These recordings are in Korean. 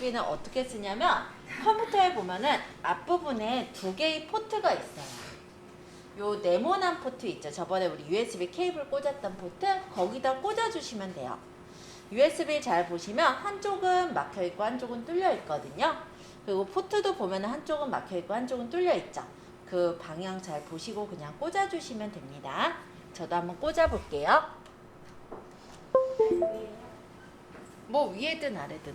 USB는 어떻게 쓰냐면 컴퓨터에 보면은 앞부분에 두 개의 포트가 있어요. 요 네모난 포트 있죠. 저번에 우리 USB 케이블 꽂았던 포트 거기다 꽂아주시면 돼요. USB 잘 보시면 한쪽은 막혀있고 한쪽은 뚫려있거든요. 그리고 포트도 보면 한쪽은 막혀있고 한쪽은 뚫려있죠. 그 방향 잘 보시고 그냥 꽂아주시면 됩니다. 저도 한번 꽂아볼게요. 뭐 위에든 아래든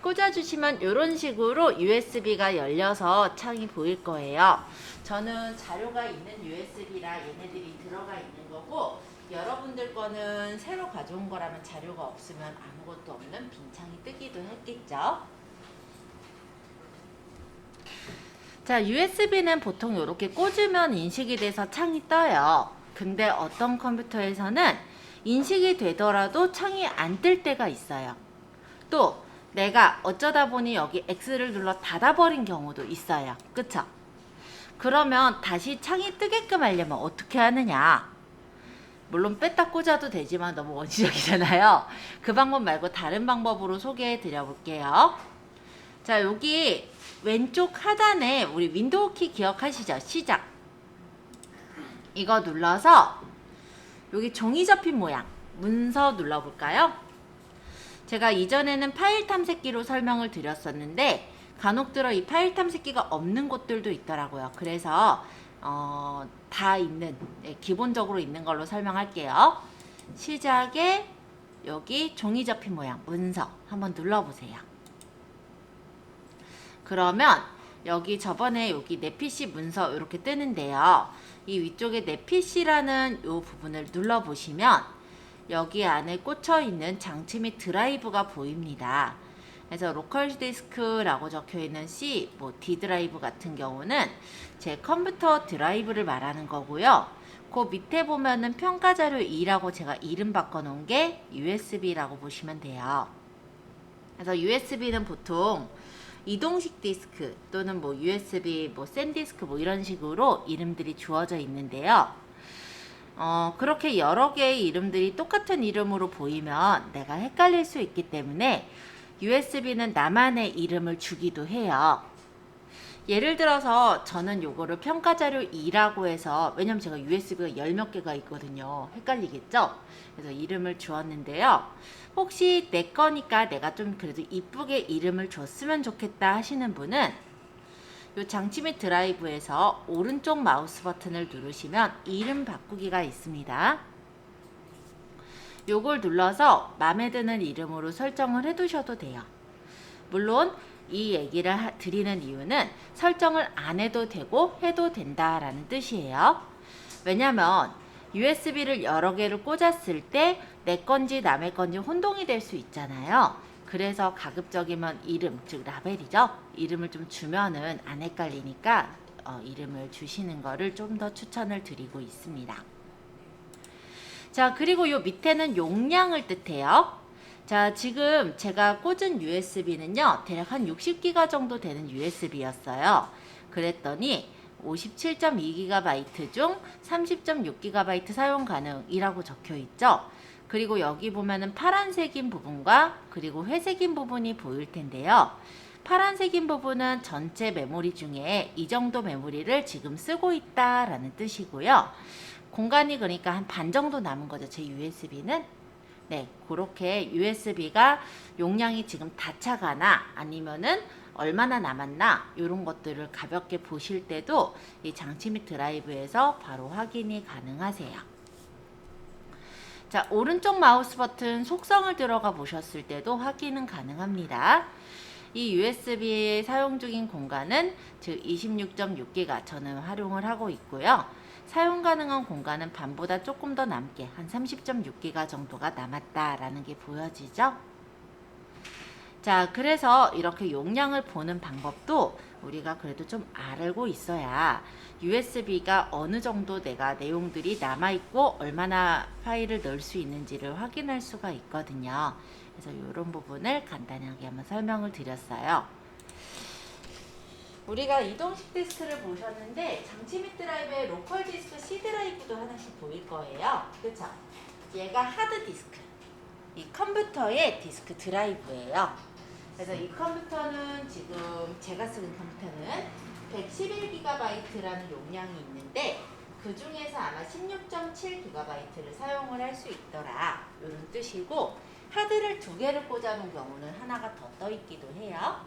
꽂아주시면 이런 식으로 USB가 열려서 창이 보일 거예요. 저는 자료가 있는 USB라 얘네들이 들어가 있는 거고, 여러분들 거는 새로 가져온 거라면 자료가 없으면 아무것도 없는 빈 창이 뜨기도 했겠죠. 자, USB는 보통 이렇게 꽂으면 인식이 돼서 창이 떠요. 근데 어떤 컴퓨터에서는 인식이 되더라도 창이 안 뜰 때가 있어요. 또 내가 어쩌다 보니 여기 X를 눌러 닫아버린 경우도 있어요. 그쵸? 그러면 다시 창이 뜨게끔 하려면 어떻게 하느냐? 물론 뺐다 꽂아도 되지만 너무 원시적이잖아요. 그 방법 말고 다른 방법으로 소개해 드려 볼게요. 자, 여기 왼쪽 하단에 우리 윈도우 키 기억하시죠? 시작. 이거 눌러서 여기 종이 접힌 모양 문서 눌러볼까요? 제가 이전에는 파일 탐색기로 설명을 드렸었는데 간혹 들어 이 파일 탐색기가 없는 곳들도 있더라고요. 그래서 다 있는, 기본적으로 있는 걸로 설명할게요. 시작에 여기 종이 접힌 모양 문서 한번 눌러보세요. 그러면 여기 저번에 여기 내 PC 문서 이렇게 뜨는데요. 이 위쪽에 내 PC라는 이 부분을 눌러보시면 여기 안에 꽂혀 있는 장치 및 드라이브가 보입니다. 그래서 로컬 디스크라고 적혀 있는 C, D 드라이브 같은 경우는 제 컴퓨터 드라이브를 말하는 거고요. 그 밑에 보면은 평가 자료 2라고 제가 이름 바꿔 놓은 게 USB라고 보시면 돼요. 그래서 USB는 보통 이동식 디스크 또는 USB, 샌디스크 이런 식으로 이름들이 주어져 있는데요. 그렇게 여러 개의 이름들이 똑같은 이름으로 보이면 내가 헷갈릴 수 있기 때문에 USB는 나만의 이름을 주기도 해요. 예를 들어서 저는 요거를 평가자료 2라고 해서, 왜냐면 제가 USB가 열 몇 개가 있거든요. 헷갈리겠죠? 그래서 이름을 주었는데요. 혹시 내 거니까 내가 좀 그래도 이쁘게 이름을 줬으면 좋겠다 하시는 분은 이 장치 및 드라이브에서 오른쪽 마우스 버튼을 누르시면 이름 바꾸기가 있습니다. 요걸 눌러서 마음에 드는 이름으로 설정을 해두셔도 돼요. 물론 이 얘기를 드리는 이유는 설정을 안 해도 되고 해도 된다라는 뜻이에요. 왜냐면 USB를 여러 개를 꽂았을 때 내 건지 남의 건지 혼동이 될 수 있잖아요. 그래서 가급적이면 이름, 즉 라벨이죠. 이름을 좀 주면은 안 헷갈리니까 이름을 주시는 거를 좀 더 추천을 드리고 있습니다. 자, 그리고 요 밑에는 용량을 뜻해요. 자, 지금 제가 꽂은 USB는요, 대략 한 60기가 정도 되는 USB였어요. 그랬더니 57.2GB 중 30.6GB 사용 가능이라고 적혀 있죠. 그리고 여기 보면은 파란색인 부분과 그리고 회색인 부분이 보일 텐데요. 파란색인 부분은 전체 메모리 중에 이 정도 메모리를 지금 쓰고 있다라는 뜻이고요. 공간이 그러니까 한 반 정도 남은 거죠. 제 USB는. 네, 그렇게 USB가 용량이 지금 다 차가나 아니면은 얼마나 남았나 이런 것들을 가볍게 보실 때도 이 장치 및 드라이브에서 바로 확인이 가능하세요. 자, 오른쪽 마우스 버튼 속성을 들어가 보셨을 때도 확인은 가능합니다. 이 USB 사용 중인 공간은 즉 26.6기가 저는 활용을 하고 있고요. 사용 가능한 공간은 반보다 조금 더 남게 한 30.6기가 정도가 남았다라는 게 보여지죠. 자, 그래서 이렇게 용량을 보는 방법도 우리가 그래도 좀 알고 있어야 USB가 어느 정도 내가 내용들이 남아있고 얼마나 파일을 넣을 수 있는지를 확인할 수가 있거든요. 그래서 이런 부분을 간단하게 한번 설명을 드렸어요. 우리가 이동식 디스크를 보셨는데 장치 및 드라이브에 로컬 디스크 C 드라이브도 하나씩 보일 거예요. 그쵸? 얘가 하드 디스크, 이 컴퓨터의 디스크 드라이브예요. 그래서 이 컴퓨터는 지금 제가 쓰는 컴퓨터는 111GB라는 용량이 있는데 그 중에서 아마 16.7GB를 사용을 할 수 있더라 이런 뜻이고, 하드를 2개를 꽂아놓은 경우는 하나가 더 떠있기도 해요.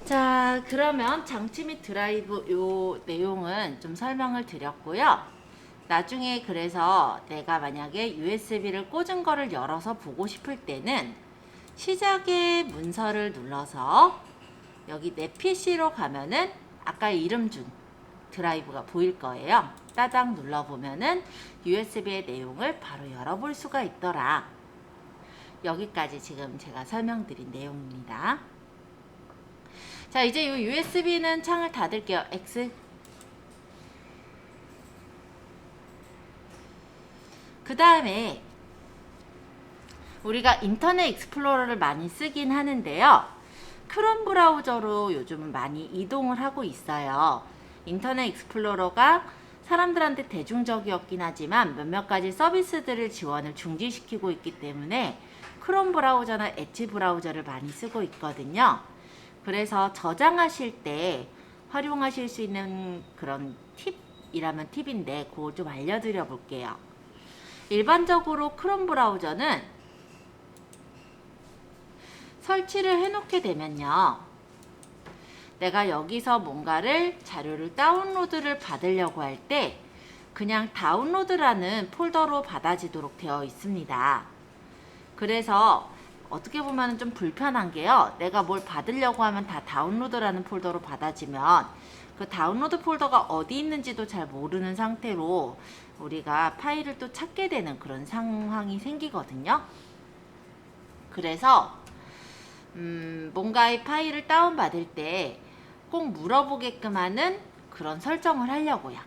자, 그러면 장치 및 드라이브 요 내용은 좀 설명을 드렸고요. 나중에 그래서 내가 만약에 USB를 꽂은 거를 열어서 보고 싶을 때는 시작의 문서를 눌러서 여기 내 PC로 가면은 아까 이름 준 드라이브가 보일 거예요. 따당 눌러보면은 USB의 내용을 바로 열어볼 수가 있더라. 여기까지 지금 제가 설명드린 내용입니다. 자, 이제 이 USB는 창을 닫을게요. X. 그 다음에 우리가 인터넷 익스플로러를 많이 쓰긴 하는데요. 크롬 브라우저로 요즘은 많이 이동을 하고 있어요. 인터넷 익스플로러가 사람들한테 대중적이었긴 하지만 몇몇 가지 서비스들을 지원을 중지시키고 있기 때문에 크롬 브라우저나 엣지 브라우저를 많이 쓰고 있거든요. 그래서 저장하실 때 활용하실 수 있는 그런 팁이라면 팁인데 그거 좀 알려드려 볼게요. 일반적으로 크롬 브라우저는 설치를 해놓게 되면요, 내가 여기서 뭔가를 자료를 다운로드를 받으려고 할 때 그냥 다운로드라는 폴더로 받아지도록 되어 있습니다. 그래서 어떻게 보면 좀 불편한 게요, 내가 뭘 받으려고 하면 다 다운로드라는 폴더로 받아지면 그 다운로드 폴더가 어디 있는지도 잘 모르는 상태로 우리가 파일을 또 찾게 되는 그런 상황이 생기거든요. 그래서 뭔가의 파일을 다운받을 때 꼭 물어보게끔 하는 그런 설정을 하려고요.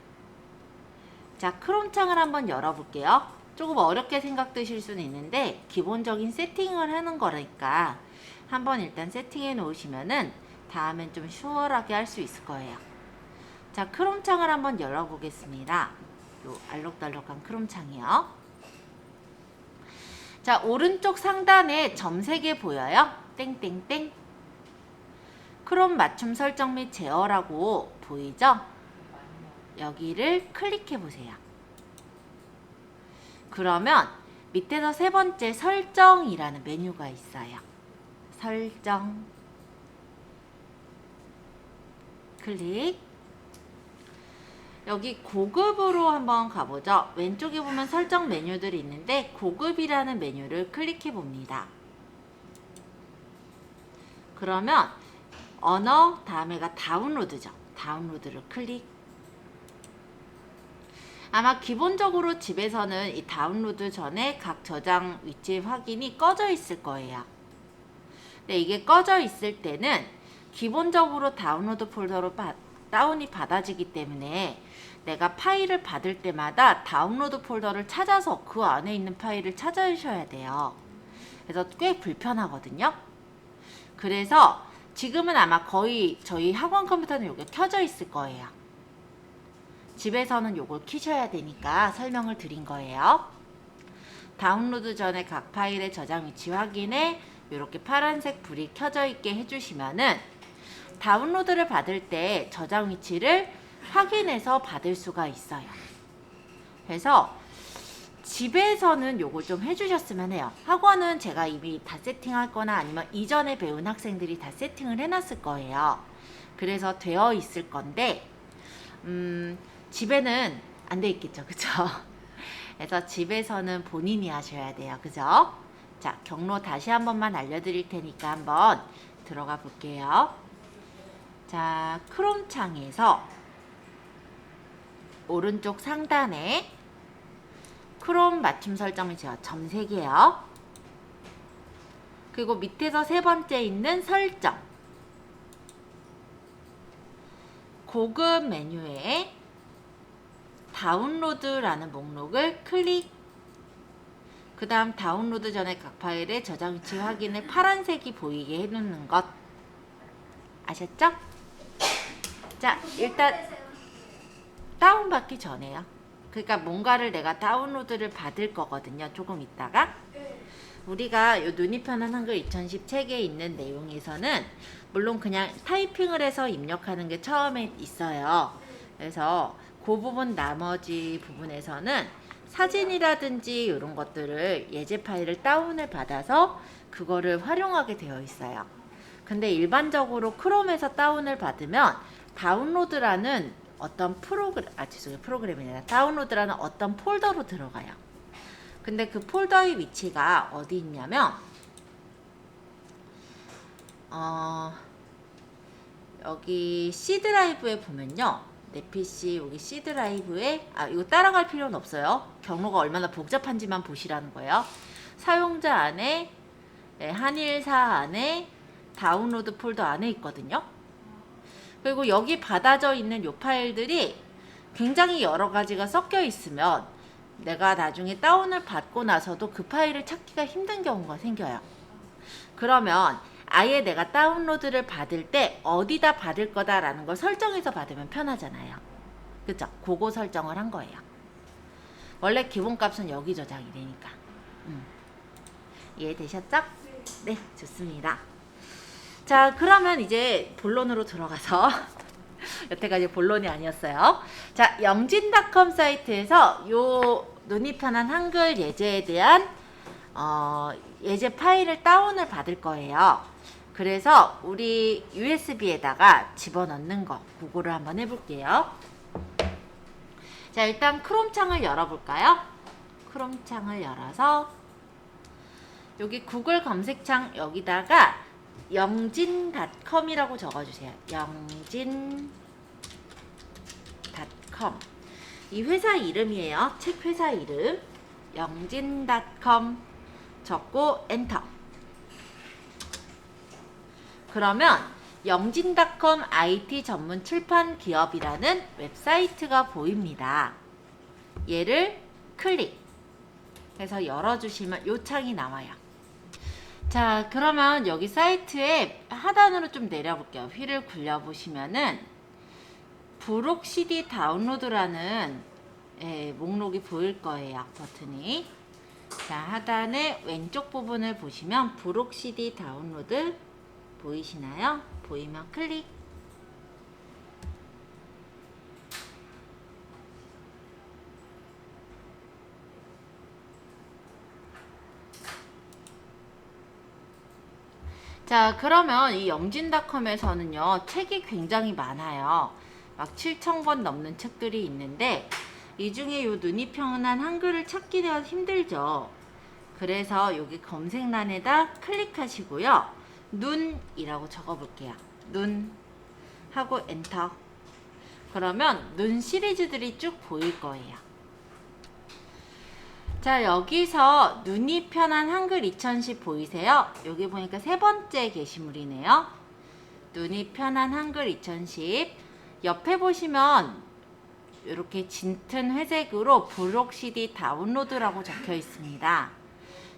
자, 크롬 창을 한번 열어볼게요. 조금 어렵게 생각되실 수는 있는데 기본적인 세팅을 하는 거니까 한번 일단 세팅해 놓으시면은 다음엔 좀 수월하게 할 수 있을 거예요. 자, 크롬 창을 한번 열어보겠습니다. 요 알록달록한 크롬 창이요. 자, 오른쪽 상단에 점 3개 보여요? 땡땡땡. 크롬 맞춤 설정 및 제어라고 보이죠? 여기를 클릭해 보세요. 그러면 밑에서 3번째 설정이라는 메뉴가 있어요. 설정. 클릭. 여기 고급으로 한번 가보죠. 왼쪽에 보면 설정 메뉴들이 있는데 고급이라는 메뉴를 클릭해 봅니다. 그러면 언어 다음에가 다운로드죠. 다운로드를 클릭. 아마 기본적으로 집에서는 이 다운로드 전에 각 저장 위치 확인이 꺼져 있을 거예요. 근데 이게 꺼져 있을 때는 기본적으로 다운로드 폴더로 다운이 받아지기 때문에 내가 파일을 받을 때마다 다운로드 폴더를 찾아서 그 안에 있는 파일을 찾으셔야 돼요. 그래서 꽤 불편하거든요. 그래서 지금은 아마 거의 저희 학원 컴퓨터는 이게 켜져 있을 거예요. 집에서는 이걸 켜셔야 되니까 설명을 드린 거예요. 다운로드 전에 각 파일의 저장 위치 확인에 이렇게 파란색 불이 켜져 있게 해주시면은 다운로드를 받을 때 저장 위치를 확인해서 받을 수가 있어요. 그래서 집에서는 요걸 좀 해주셨으면 해요. 학원은 제가 이미 다 세팅할 거나 아니면 이전에 배운 학생들이 다 세팅을 해놨을 거예요. 그래서 되어 있을 건데 집에는 안 돼 있겠죠. 그쵸? 그래서 집에서는 본인이 하셔야 돼요. 그죠? 자, 경로 다시 한 번만 알려드릴 테니까 한번 들어가 볼게요. 자, 크롬 창에서 오른쪽 상단에 크롬 맞춤 설정이 제가 점 3개요. 그리고 밑에서 3번째 있는 설정. 고급 메뉴에 다운로드라는 목록을 클릭. 그 다음 다운로드 전에 각 파일의 저장 위치 확인을 파란색이 보이게 해놓는 것. 아셨죠? 자, 일단 다운받기 전에요. 그러니까 뭔가를 내가 다운로드를 받을 거거든요. 조금 있다가. 우리가 요 눈이 편한 한글 2010 책에 있는 내용에서는 물론 그냥 타이핑을 해서 입력하는 게 처음에 있어요. 그래서 그 부분 나머지 부분에서는 사진이라든지 이런 것들을 예제 파일을 다운을 받아서 그거를 활용하게 되어 있어요. 근데 일반적으로 크롬에서 다운을 받으면 다운로드라는 어떤 프로그램이 아니라 다운로드라는 어떤 폴더로 들어가요. 근데 그 폴더의 위치가 어디 있냐면 여기 C 드라이브에 보면요. 내 PC 여기 C 드라이브에 이거 따라갈 필요는 없어요. 경로가 얼마나 복잡한지만 보시라는 거예요. 사용자 안에 한일사 안에 다운로드 폴더 안에 있거든요. 그리고 여기 받아져 있는 요 파일들이 굉장히 여러 가지가 섞여 있으면 내가 나중에 다운을 받고 나서도 그 파일을 찾기가 힘든 경우가 생겨요. 그러면 아예 내가 다운로드를 받을 때 어디다 받을 거다라는 걸 설정해서 받으면 편하잖아요. 그쵸? 그거 설정을 한 거예요. 원래 기본값은 여기 저장이 되니까. 이해되셨죠? 네, 좋습니다. 자, 그러면 이제 본론으로 들어가서 여태까지 본론이 아니었어요. 자, 영진닷컴 사이트에서 요 눈이 편한 한글 예제에 대한 예제 파일을 다운을 받을 거예요. 그래서 우리 USB에다가 집어넣는 거 그거를 한번 해볼게요. 자, 일단 크롬 창을 열어볼까요? 크롬 창을 열어서 여기 구글 검색창 여기다가 영진닷컴이라고 적어주세요. 영진닷컴. 이 회사 이름이에요. 책 회사 이름. 영진닷컴 적고 엔터. 그러면 영진닷컴 IT 전문 출판 기업이라는 웹사이트가 보입니다. 얘를 클릭해서 열어주시면 이 창이 나와요. 자, 그러면 여기 사이트에 하단으로 좀 내려볼게요. 휠을 굴려보시면은 부록 CD 다운로드라는 목록이 보일 거예요. 버튼이. 자, 하단의 왼쪽 부분을 보시면 부록 CD 다운로드 보이시나요? 보이면 클릭. 자, 그러면 이 영진닷컴에서는요, 책이 굉장히 많아요. 막 7,000권 넘는 책들이 있는데, 이 중에 요 눈이 편한 한글을 찾기가 힘들죠. 그래서 여기 검색란에다 클릭하시고요. 눈이라고 적어볼게요. 눈 하고 엔터. 그러면 눈 시리즈들이 쭉 보일 거예요. 자, 여기서 눈이 편한 한글 2010 보이세요? 여기 보니까 세 번째 게시물이네요. 눈이 편한 한글 2010. 옆에 보시면 이렇게 짙은 회색으로 부록 CD 다운로드라고 적혀 있습니다.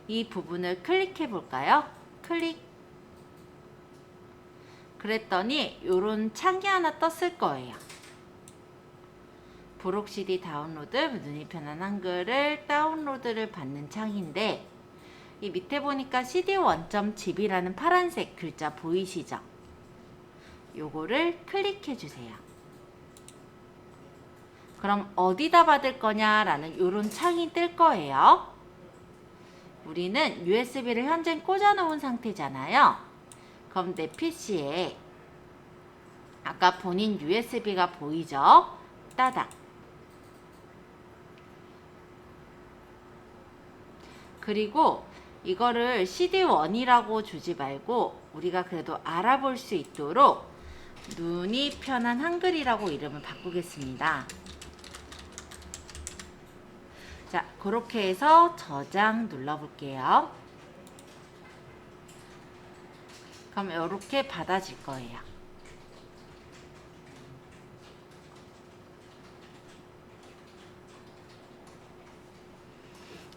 이 부분을 클릭해 볼까요? 클릭. 그랬더니 이런 창이 하나 떴을 거예요. 부록 CD 다운로드, 눈이 편한 한글을 다운로드를 받는 창인데, 이 밑에 보니까 CD 원점 집이라는 파란색 글자 보이시죠? 요거를 클릭해 주세요. 그럼 어디다 받을 거냐라는 요런 창이 뜰 거예요. 우리는 USB를 현재 꽂아 놓은 상태잖아요. 그럼 내 PC에 아까 본인 USB가 보이죠? 따닥. 그리고 이거를 CD1이라고 주지 말고 우리가 그래도 알아볼 수 있도록 눈이 편한 한글이라고 이름을 바꾸겠습니다. 자, 그렇게 해서 저장 눌러볼게요. 그럼 이렇게 받아질 거예요.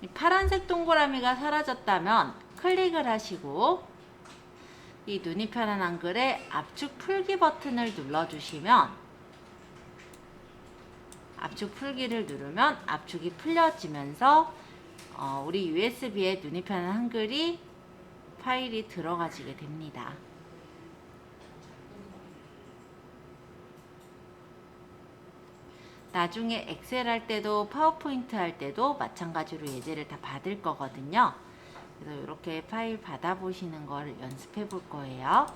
이 파란색 동그라미가 사라졌다면 클릭을 하시고 이 눈이 편한 한글에 압축 풀기 버튼을 눌러주시면 압축 풀기를 누르면 압축이 풀려지면서 우리 USB에 눈이 편한 한글이 파일이 들어가지게 됩니다. 나중에 엑셀 할 때도 파워포인트 할 때도 마찬가지로 예제를 다 받을 거거든요. 그래서 이렇게 파일 받아보시는 걸 연습해 볼 거예요.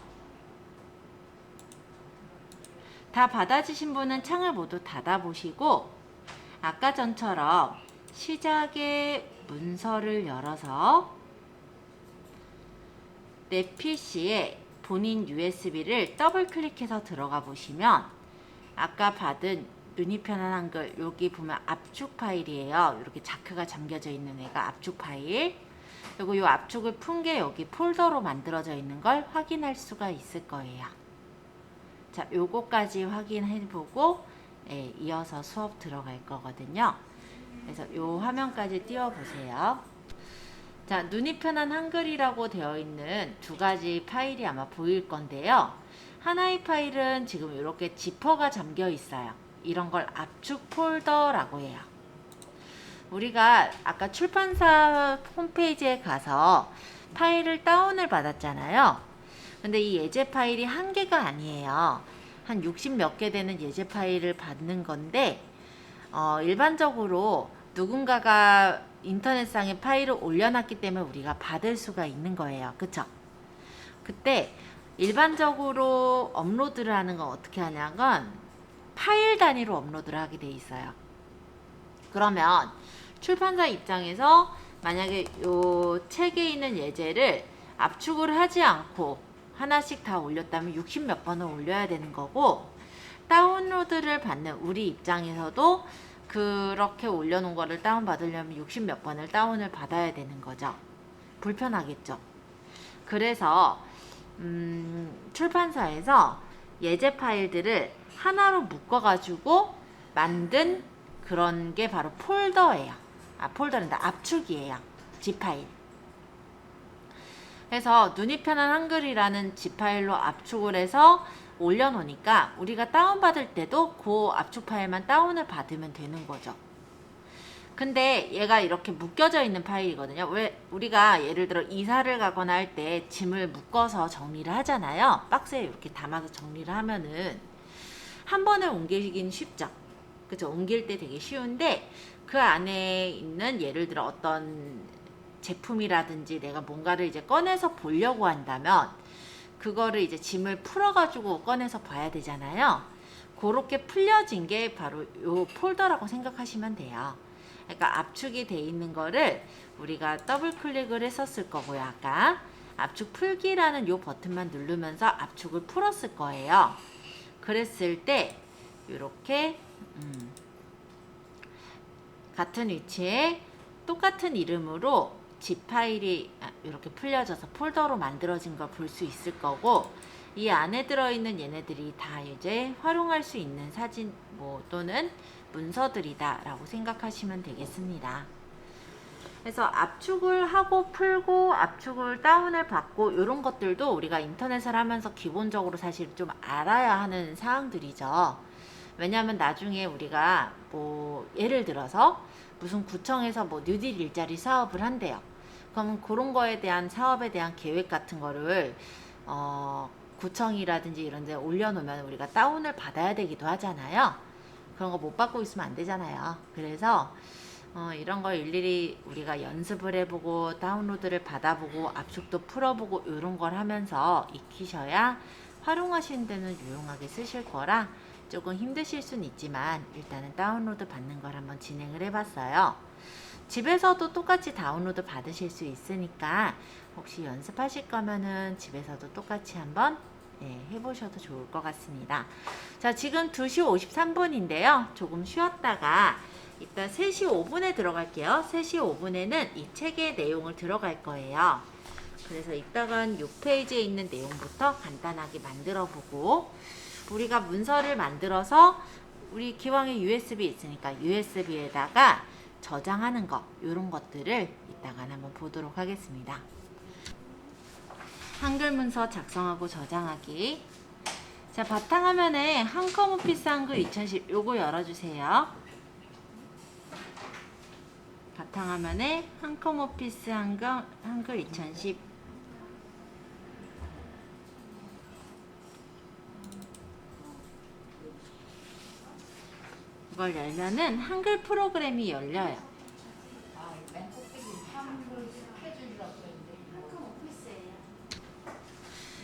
다 받아주신 분은 창을 모두 닫아보시고 아까 전처럼 시작의 문서를 열어서 내 PC에 본인 USB를 더블 클릭해서 들어가 보시면 아까 받은 눈이 편한 한글 여기 보면 압축 파일이에요. 이렇게 자크가 잠겨져 있는 애가 압축 파일. 그리고 이 압축을 푼 게 여기 폴더로 만들어져 있는 걸 확인할 수가 있을 거예요. 자, 요거까지 확인해보고 이어서 수업 들어갈 거거든요. 그래서 요 화면까지 띄워보세요. 자, 눈이 편한 한글이라고 되어 있는 두 가지 파일이 아마 보일 건데요. 하나의 파일은 지금 이렇게 지퍼가 잠겨 있어요. 이런 걸 압축 폴더라고 해요. 우리가 아까 출판사 홈페이지에 가서 파일을 다운을 받았잖아요. 근데 이 예제 파일이 한 개가 아니에요. 한 60 몇 개 되는 예제 파일을 받는 건데 일반적으로 누군가가 인터넷상에 파일을 올려놨기 때문에 우리가 받을 수가 있는 거예요. 그쵸? 그때 일반적으로 업로드를 하는 건 어떻게 하냐면 파일 단위로 업로드를 하게 돼 있어요. 그러면 출판사 입장에서 만약에 요 책에 있는 예제를 압축을 하지 않고 하나씩 다 올렸다면 60 몇 번을 올려야 되는 거고, 다운로드를 받는 우리 입장에서도 그렇게 올려놓은 거를 다운받으려면 60 몇 번을 다운을 받아야 되는 거죠. 불편하겠죠. 그래서 출판사에서 예제 파일들을 하나로 묶어가지고 만든 그런 게 바로 폴더예요. 폴더란다. 압축이에요. G파일. 그래서 눈이 편한 한글이라는 G파일로 압축을 해서 올려놓으니까 우리가 다운받을 때도 그 압축 파일만 다운을 받으면 되는 거죠. 근데 얘가 이렇게 묶여져 있는 파일이거든요. 왜 우리가 예를 들어 이사를 가거나 할 때 짐을 묶어서 정리를 하잖아요. 박스에 이렇게 담아서 정리를 하면은 한 번에 옮기기는 쉽죠. 그죠? 옮길 때 되게 쉬운데 그 안에 있는 예를 들어 어떤 제품이라든지 내가 뭔가를 이제 꺼내서 보려고 한다면 그거를 이제 짐을 풀어가지고 꺼내서 봐야 되잖아요. 그렇게 풀려진 게 바로 요 폴더라고 생각하시면 돼요. 그러니까 압축이 돼 있는 거를 우리가 더블 클릭을 했었을 거고요. 아까 압축 풀기라는 요 버튼만 누르면서 압축을 풀었을 거예요. 그랬을 때 이렇게 같은 위치에 똑같은 이름으로 zip 파일이 이렇게 풀려져서 폴더로 만들어진 걸 볼 수 있을 거고, 이 안에 들어있는 얘네들이 다 이제 활용할 수 있는 사진 또는 문서들이다 라고 생각하시면 되겠습니다. 그래서 압축을 하고 풀고 압축을 다운을 받고 이런 것들도 우리가 인터넷을 하면서 기본적으로 사실 좀 알아야 하는 사항들이죠. 왜냐하면 나중에 우리가 예를 들어서 무슨 구청에서 뉴딜 일자리 사업을 한대요. 그럼 그런 거에 대한 사업에 대한 계획 같은 거를 구청이라든지 이런 데 올려놓으면 우리가 다운을 받아야 되기도 하잖아요. 그런 거 못 받고 있으면 안 되잖아요. 그래서 이런 걸 일일이 우리가 연습을 해보고 다운로드를 받아보고 압축도 풀어보고 이런 걸 하면서 익히셔야 활용하시는 데는 유용하게 쓰실 거라 조금 힘드실 수는 있지만 일단은 다운로드 받는 걸 한번 진행을 해봤어요. 집에서도 똑같이 다운로드 받으실 수 있으니까 혹시 연습하실 거면은 집에서도 똑같이 한번 해보셔도 좋을 것 같습니다. 자, 지금 2시 53분인데요. 조금 쉬었다가 이따 3시 5분에 들어갈게요. 3시 5분에는 이 책의 내용을 들어갈 거예요. 그래서 이따간 6페이지에 있는 내용부터 간단하게 만들어 보고, 우리가 문서를 만들어서 우리 기왕에 USB 있으니까 USB에다가 저장하는 거, 이런 것들을 이따가 한번 보도록 하겠습니다. 한글 문서 작성하고 저장하기. 자, 바탕화면에 한컴오피스 한글 2010 요거 열어주세요. 바탕화면에 한컴오피스 한글 2010 이걸 열면은 한글 프로그램이 열려요.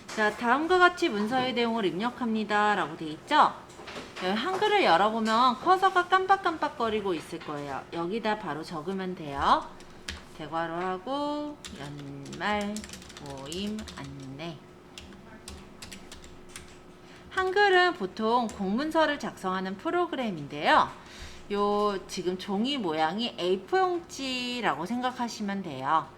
자, 다음과 같이 문서의 내용을 입력합니다 라고 되어 있죠. 한글을 열어보면 커서가 깜빡깜빡거리고 있을 거예요. 여기다 바로 적으면 돼요. 대괄호 하고 연말 모임 안내. 한글은 보통 공문서를 작성하는 프로그램인데요. 지금 종이 모양이 A4용지라고 생각하시면 돼요.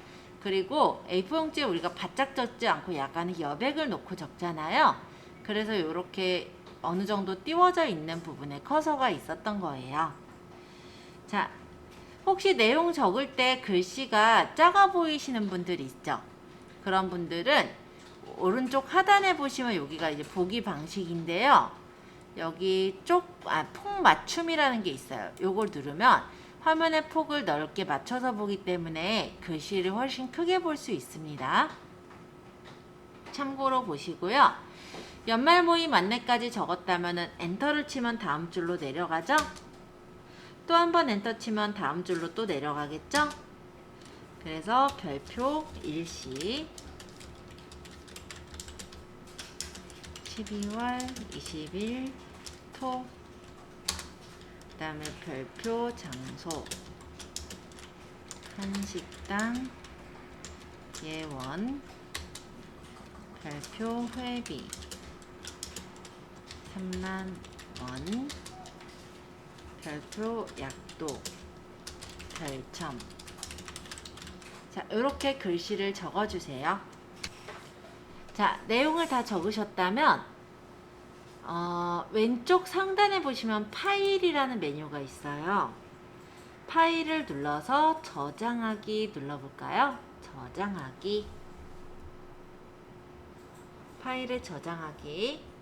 그리고 A4용지에 우리가 바짝 적지 않고 약간의 여백을 놓고 적잖아요. 그래서 이렇게 어느 정도 띄워져 있는 부분에 커서가 있었던 거예요. 자, 혹시 내용 적을 때 글씨가 작아 보이시는 분들 있죠? 그런 분들은 오른쪽 하단에 보시면 여기가 이제 보기 방식인데요. 여기 폭 맞춤이라는 게 있어요. 요걸 누르면 화면의 폭을 넓게 맞춰서 보기 때문에 글씨를 훨씬 크게 볼 수 있습니다. 참고로 보시고요. 연말 모임 안내까지 적었다면 엔터를 치면 다음 줄로 내려가죠. 또 한 번 엔터 치면 다음 줄로 또 내려가겠죠. 그래서 별표 일시 12월 20일 토 그 다음에 별표 장소 한식당 예원 별표 회비 3만원 별표 약도 별첨. 자, 이렇게 글씨를 적어주세요. 자, 내용을 다 적으셨다면 왼쪽 상단에 보시면 파일이라는 메뉴가 있어요. 파일을 눌러서 저장하기 눌러볼까요? 저장하기. 파일에 저장하기.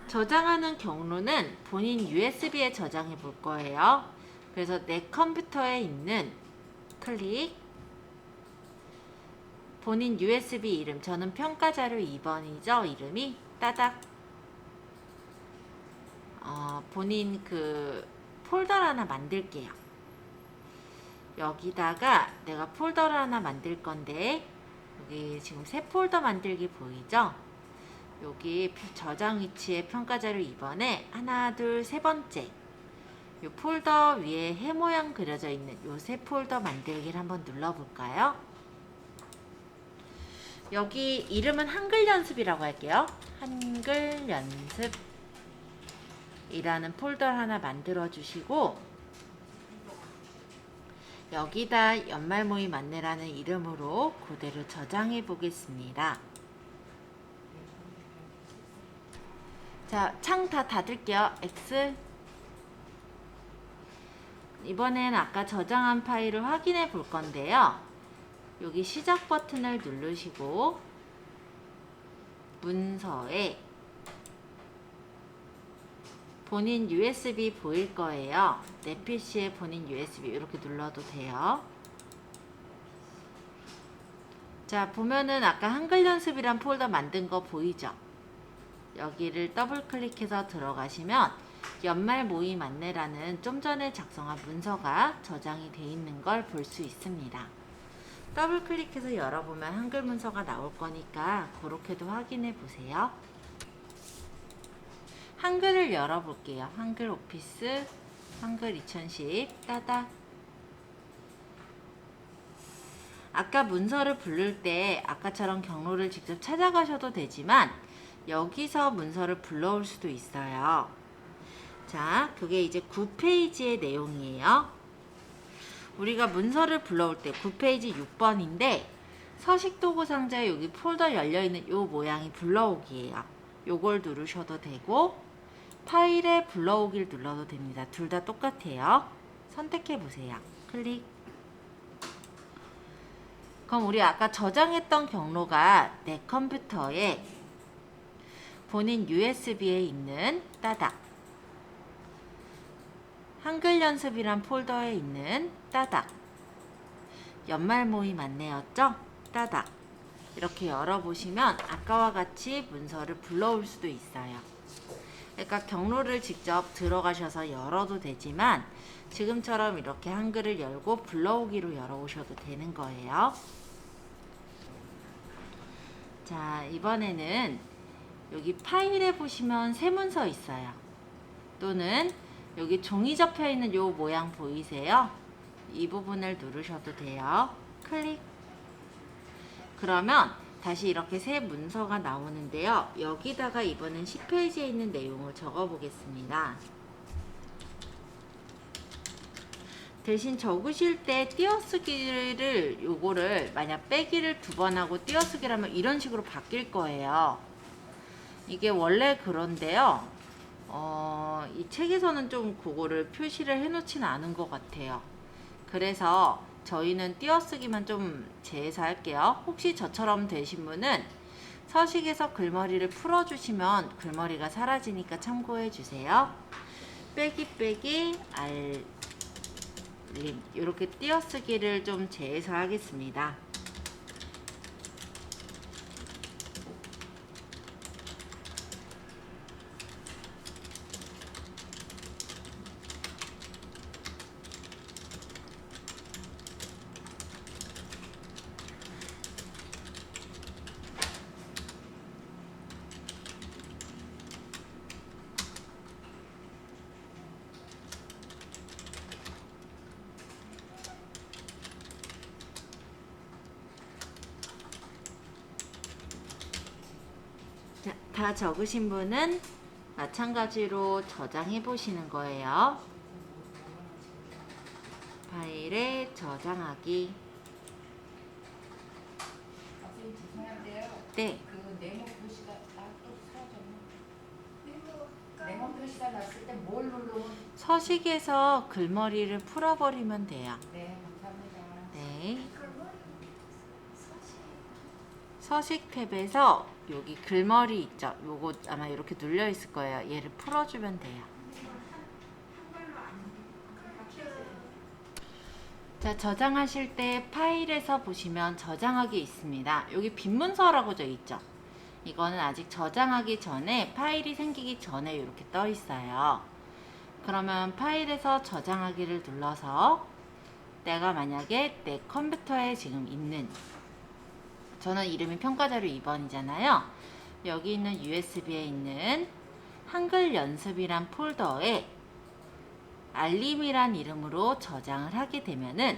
저장하는 경로는 본인 USB에 저장해 볼 거예요. 그래서 내 컴퓨터에 있는 클릭 본인 USB 이름, 저는 평가자료 2번이죠. 이름이 따닥 본인 그 폴더를 하나 만들게요. 여기다가 내가 폴더를 하나 만들 건데 여기 지금 새 폴더 만들기 보이죠? 여기 저장 위치에 평가자료 2번에 하나, 둘, 세 번째 이 폴더 위에 해 모양 그려져 있는 이 새 폴더 만들기를 한번 눌러볼까요? 여기 이름은 한글 연습이라고 할게요. 한글 연습이라는 폴더를 하나 만들어 주시고 여기다 연말 모임 안내라는 이름으로 그대로 저장해 보겠습니다. 자, 창 다 닫을게요. X. 이번엔 아까 저장한 파일을 확인해 볼 건데요. 여기 시작 버튼을 누르시고 문서에 본인 USB 보일 거예요. 내 PC에 본인 USB 이렇게 눌러도 돼요. 자, 보면은 아까 한글 연습이란 폴더 만든 거 보이죠? 여기를 더블 클릭해서 들어가시면 연말 모임 안내라는 좀 전에 작성한 문서가 저장이 되어 있는 걸 볼 수 있습니다. 더블 클릭해서 열어보면 한글 문서가 나올 거니까 그렇게도 확인해 보세요. 한글을 열어볼게요. 한글 오피스 한글 2010 따닥. 아까 문서를 부를 때 아까처럼 경로를 직접 찾아가셔도 되지만 여기서 문서를 불러올 수도 있어요. 자, 그게 이제 9페이지의 내용이에요. 우리가 문서를 불러올 때 9페이지 6번인데 서식도구 상자에 여기 폴더 열려있는 요 모양이 불러오기예요. 요걸 누르셔도 되고 파일에 불러오기를 눌러도 됩니다. 둘 다 똑같아요. 선택해 보세요. 클릭. 그럼 우리 아까 저장했던 경로가 내 컴퓨터에 본인 USB에 있는 따닥, 한글 연습이란 폴더에 있는 따닥, 연말 모임 안내였죠? 따닥. 이렇게 열어보시면 아까와 같이 문서를 불러올 수도 있어요. 그러니까 경로를 직접 들어가셔서 열어도 되지만 지금처럼 이렇게 한글을 열고 불러오기로 열어오셔도 되는 거예요. 자, 이번에는 여기 파일에 보시면 새 문서 있어요. 또는 여기 종이 접혀 있는 요 모양 보이세요? 이 부분을 누르셔도 돼요. 클릭. 그러면 다시 이렇게 새 문서가 나오는데요. 여기다가 이번엔 10페이지에 있는 내용을 적어 보겠습니다. 대신 적으실 때 띄어쓰기를 요거를 만약 빼기를 2번 하고 띄어쓰기라면 이런 식으로 바뀔 거예요. 이게 원래 그런데요. 이 책에서는 좀 그거를 표시를 해놓지는 않은 것 같아요. 그래서 저희는 띄어쓰기만 좀 제외할게요. 혹시 저처럼 되신 분은 서식에서 글머리를 풀어주시면 글머리가 사라지니까 참고해 주세요. 빼기 알림 이렇게 띄어쓰기를 좀 제해서 하겠습니다. 자, 다 적으신 분은 마찬가지로 저장해 보시는 거예요. 파일에 저장하기. 선생님 죄송한데요. 네. 그 네모 표시가 또 사라졌나? 네모 표시가 났을 때 뭘 누르면? 서식에서 글머리를 풀어버리면 돼요. 네, 감사합니다. 네. 서식 탭에서 여기 글머리 있죠? 요거 아마 이렇게 눌려 있을 거예요. 얘를 풀어주면 돼요. 자, 저장하실 때 파일에서 보시면 저장하기 있습니다. 여기 빈 문서라고 져 있죠? 이거는 아직 저장하기 전에 파일이 생기기 전에 이렇게 떠 있어요. 그러면 파일에서 저장하기를 눌러서 내가 만약에 내 컴퓨터에 지금 있는, 저는 이름이 평가자료 2번이잖아요. 여기 있는 USB에 있는 한글 연습이란 폴더에 알림이란 이름으로 저장을 하게 되면은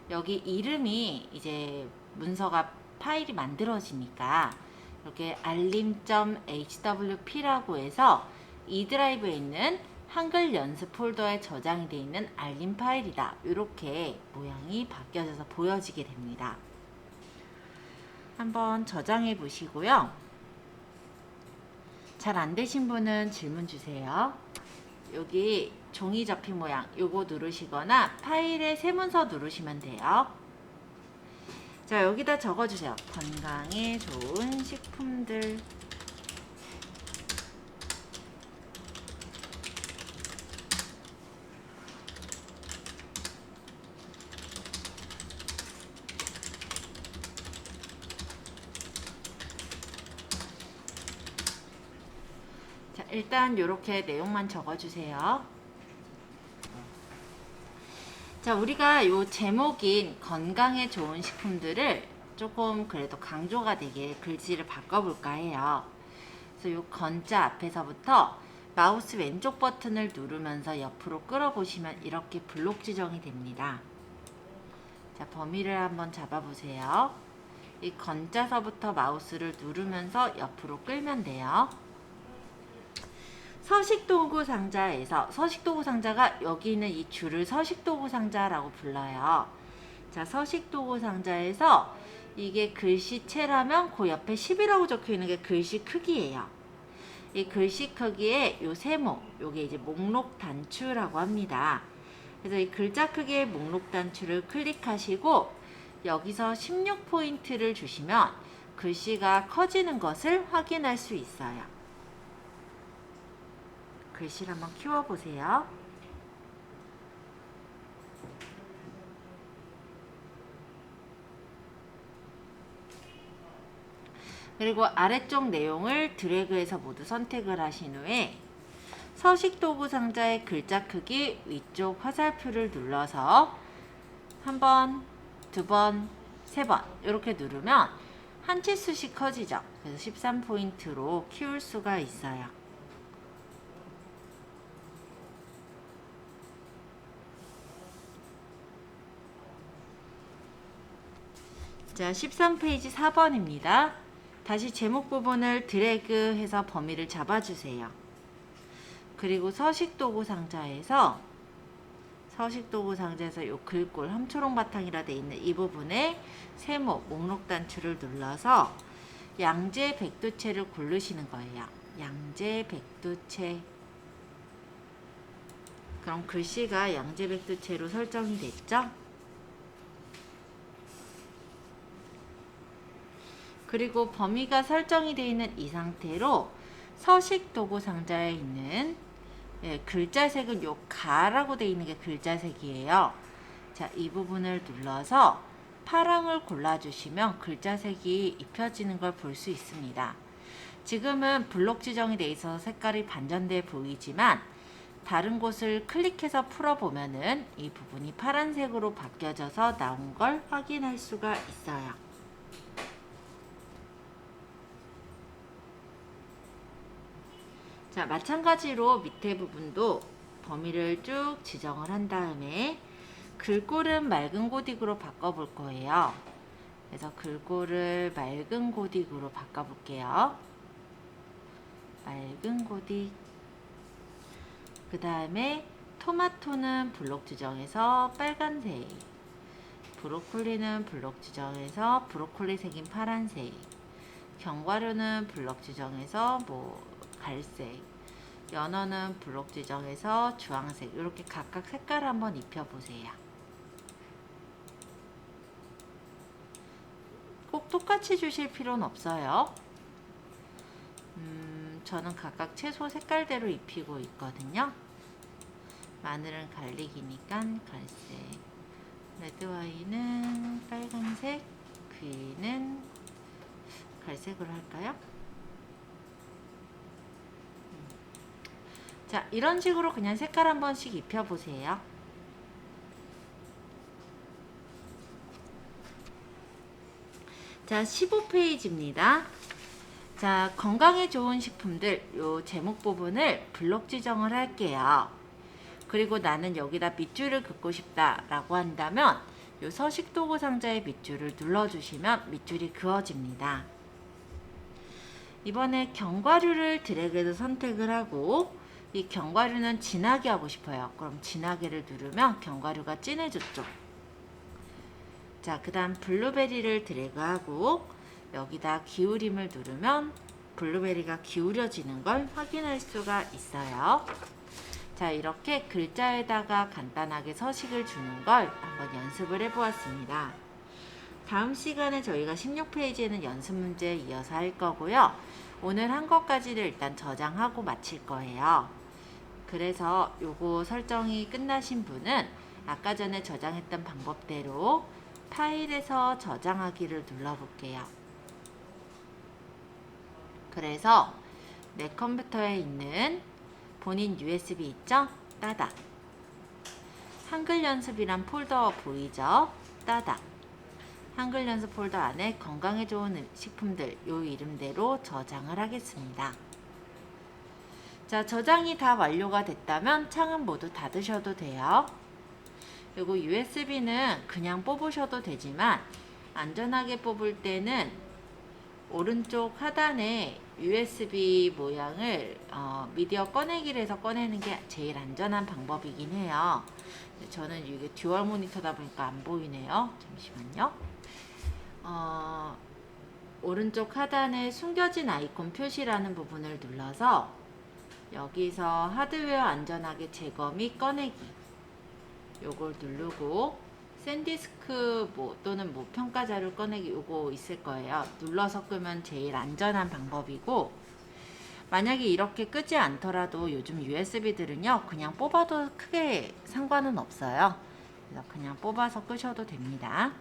여기 이름이 이제 문서가 파일이 만들어지니까 이렇게 알림.hwp라고 해서 이 드라이브에 있는 한글 연습 폴더에 저장이 되어 있는 알림 파일이다. 이렇게 모양이 바뀌어져서 보여지게 됩니다. 한번 저장해 보시고요. 잘 안 되신 분은 질문 주세요. 여기 종이 접힌 모양 요거 누르시거나 파일에 새 문서 누르시면 돼요. 자, 여기다 적어주세요. 건강에 좋은 식품들. 자, 일단 이렇게 내용만 적어주세요. 자, 우리가 요 제목인 건강에 좋은 식품들을 조금 그래도 강조가 되게 글씨를 바꿔볼까 해요. 그래서 요 건자 앞에서부터 마우스 왼쪽 버튼을 누르면서 옆으로 끌어보시면 이렇게 블록 지정이 됩니다. 자, 범위를 한번 잡아보세요. 이 건자서부터 마우스를 누르면서 옆으로 끌면 돼요. 서식도구 상자에서, 서식도구 상자가 여기 있는 이 줄을 서식도구 상자라고 불러요. 자, 서식도구 상자에서 이게 글씨체라면 그 옆에 10이라고 적혀 있는 게 글씨 크기예요. 이 글씨 크기에 요 세모, 요게 이제 목록 단추라고 합니다. 그래서 이 글자 크기의 목록 단추를 클릭하시고 여기서 16포인트를 주시면 글씨가 커지는 것을 확인할 수 있어요. 글씨를 한번 키워보세요. 그리고 아래쪽 내용을 드래그해서 모두 선택을 하신 후에 서식 도구 상자의 글자 크기 위쪽 화살표를 눌러서 한 번, 두 번, 세 번 이렇게 누르면 한 치수씩 커지죠. 그래서 13포인트로 키울 수가 있어요. 자, 13페이지 4번입니다. 다시 제목 부분을 드래그해서 범위를 잡아주세요. 그리고 서식도구 상자에서 요 글꼴 함초롱 바탕이라 되어 있는 이 부분에 세모 목록 단추를 눌러서 양재 백두체를 고르시는 거예요. 양재 백두체. 그럼 글씨가 양재 백두체로 설정이 됐죠? 그리고 범위가 설정이 되어 있는 이 상태로 서식 도구 상자에 있는 글자색은 요 가라고 되어 있는 게 글자색이에요. 자, 이 부분을 눌러서 파랑을 골라주시면 글자색이 입혀지는 걸 볼 수 있습니다. 지금은 블록 지정이 되어 있어서 색깔이 반전돼 보이지만 다른 곳을 클릭해서 풀어보면은 이 부분이 파란색으로 바뀌어져서 나온 걸 확인할 수가 있어요. 자, 마찬가지로 밑에 부분도 범위를 쭉 지정을 한 다음에 글꼴은 맑은 고딕으로 바꿔볼 거예요. 그래서 글꼴을 맑은 고딕으로 바꿔볼게요. 맑은 고딕. 그 다음에 토마토는 블록 지정해서 빨간색, 브로콜리는 블록 지정해서 브로콜리 색인 파란색, 견과류는 블록 지정해서 갈색, 연어는 블록 지정해서 주황색, 이렇게 각각 색깔을 한번 입혀보세요. 꼭 똑같이 주실 필요는 없어요. 저는 각각 채소 색깔대로 입히고 있거든요. 마늘은 갈릭이니까 갈색, 레드와인은 빨간색, 귀는 갈색으로 할까요? 자, 이런 식으로 그냥 색깔 한 번씩 입혀보세요. 자, 15페이지입니다. 자, 건강에 좋은 식품들 요 제목 부분을 블록 지정을 할게요. 그리고 나는 여기다 밑줄을 긋고 싶다 라고 한다면 요 서식도구 상자의 밑줄을 눌러주시면 밑줄이 그어집니다. 이번에 견과류를 드래그해서 선택을 하고 이 견과류는 진하게 하고 싶어요. 그럼 진하게를 누르면 견과류가 진해졌죠. 자, 그 다음 블루베리를 드래그하고 여기다 기울임을 누르면 블루베리가 기울여지는 걸 확인할 수가 있어요. 자, 이렇게 글자에다가 간단하게 서식을 주는 걸 한번 연습을 해보았습니다. 다음 시간에 저희가 16페이지에는 연습 문제 이어서 할 거고요. 오늘 한 것까지를 일단 저장하고 마칠 거예요. 그래서 요거 설정이 끝나신 분은 아까 전에 저장했던 방법대로 파일에서 저장하기를 눌러볼게요. 그래서 내 컴퓨터에 있는 본인 USB 있죠? 따닥. 한글 연습이란 폴더 보이죠? 따닥. 한글 연습 폴더 안에 건강에 좋은 식품들 요 이름대로 저장을 하겠습니다. 자, 저장이 다 완료가 됐다면 창은 모두 닫으셔도 돼요. 그리고 USB는 그냥 뽑으셔도 되지만 안전하게 뽑을 때는 오른쪽 하단에 USB 모양을 미디어 꺼내기를 해서 꺼내는 게 제일 안전한 방법이긴 해요. 저는 이게 듀얼 모니터다 보니까 안 보이네요. 잠시만요. 오른쪽 하단에 숨겨진 아이콘 표시라는 부분을 눌러서 여기서 하드웨어 안전하게 제거 및 꺼내기 요걸 누르고 샌디스크 또는 평가 자료 꺼내기 요거 있을 거예요. 눌러서 끄면 제일 안전한 방법이고, 만약에 이렇게 끄지 않더라도 요즘 USB들은요 그냥 뽑아도 크게 상관은 없어요. 그래서 그냥 뽑아서 끄셔도 됩니다.